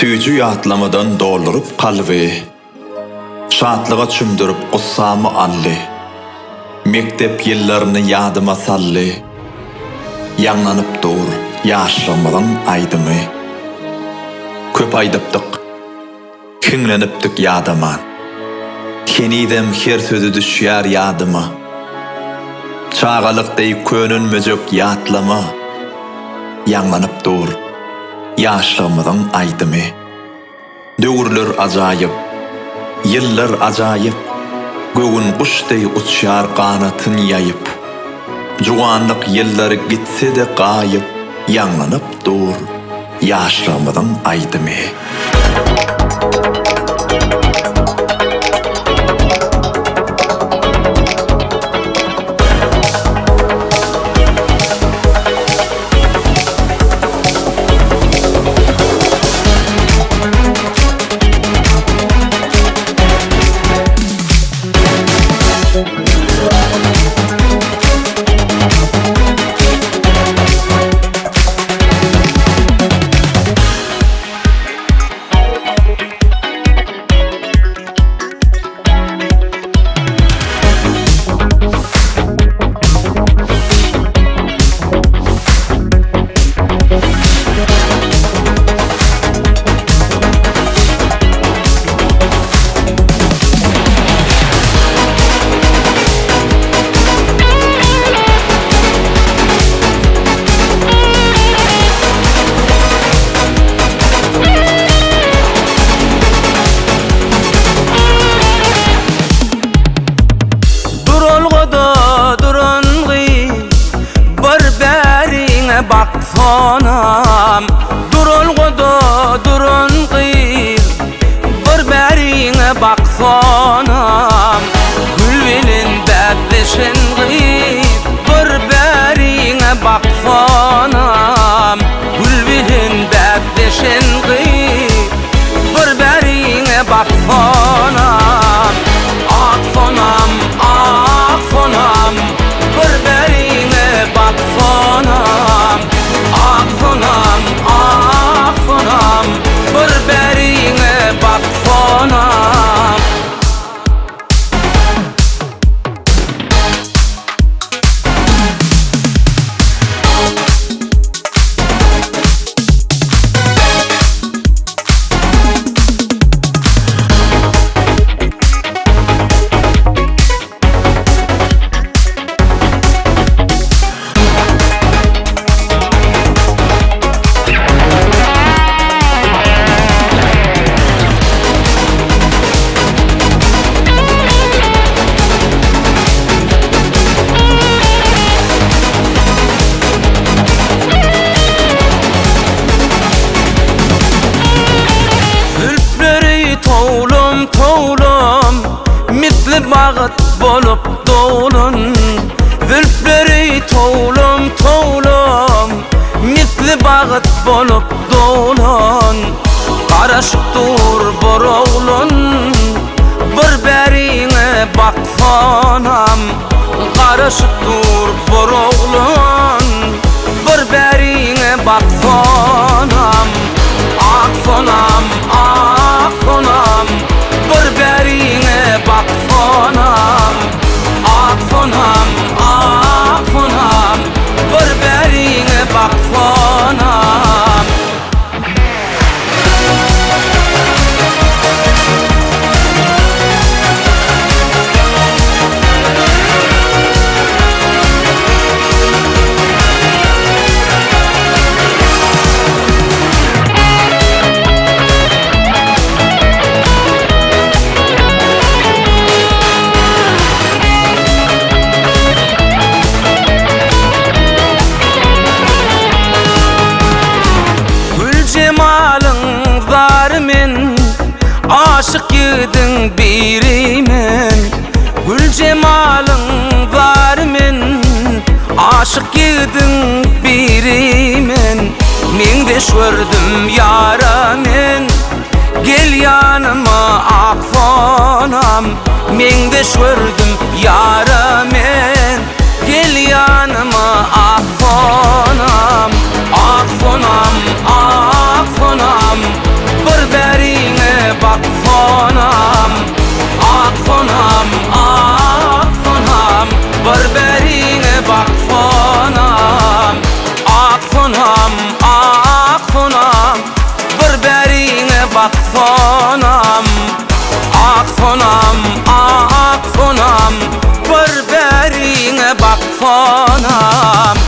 Tüýjü ýatlamadan doldurup kalby, şatlyga çümdürüp gussamy ally. Mektep ýyllaryny ýadyma sally. Ýanlanyp dur ýaşlamadan aýdymy. Köp aýdypdyk, kiňlenipdik ýadyma. Kenidem her sözü düşýär ýadyma. Çağalykdy könülmejek ýatlama. Ýanlanyp dur ýaşlamadan aýdymy. Döwürler ajaýyp, ýyllar ajaýyp, göwün guşday uçýar ganatyn ýaýyp. Juwanlyk ýyllary gitse-de gaýyp, ýanlanyp dur ýaşlamadan aýdymy. Baksanam durulgoda durun qıyır bir bäriňe baksanam gülbelin bäpleşen qıyır bir bäriňe baksanam gülbelin bäpleşen qıyır bir bäriňe baksanam aksanam aksanam bir bäriňe baksanam aksanam aksanam bir bäriňe baksanam. Toğlum misli bağıt bolup dolun. Zülfleri toğlum misli bağıt bolup dolun. Garaşıpdur boroğlun bir bäriňe baksanam. Garaşıpdur boroğlun bir bäriňe baksanam. Aksanam aksanam bir bäriňe baksanam. Aksanam aksanam bir bäriňe baksanam. Aşık ýydyň birimen, gül jemalyň barmen. Aşık ýydyň birimen, men de şördüm ýaramen. Gel ýanyma aksanam, men de şördüm ýaramen. Gel ýanyma aksanam, aksanam aksanam bir bak fonam, ak fonam, ak fonam, bir berine bak fonam.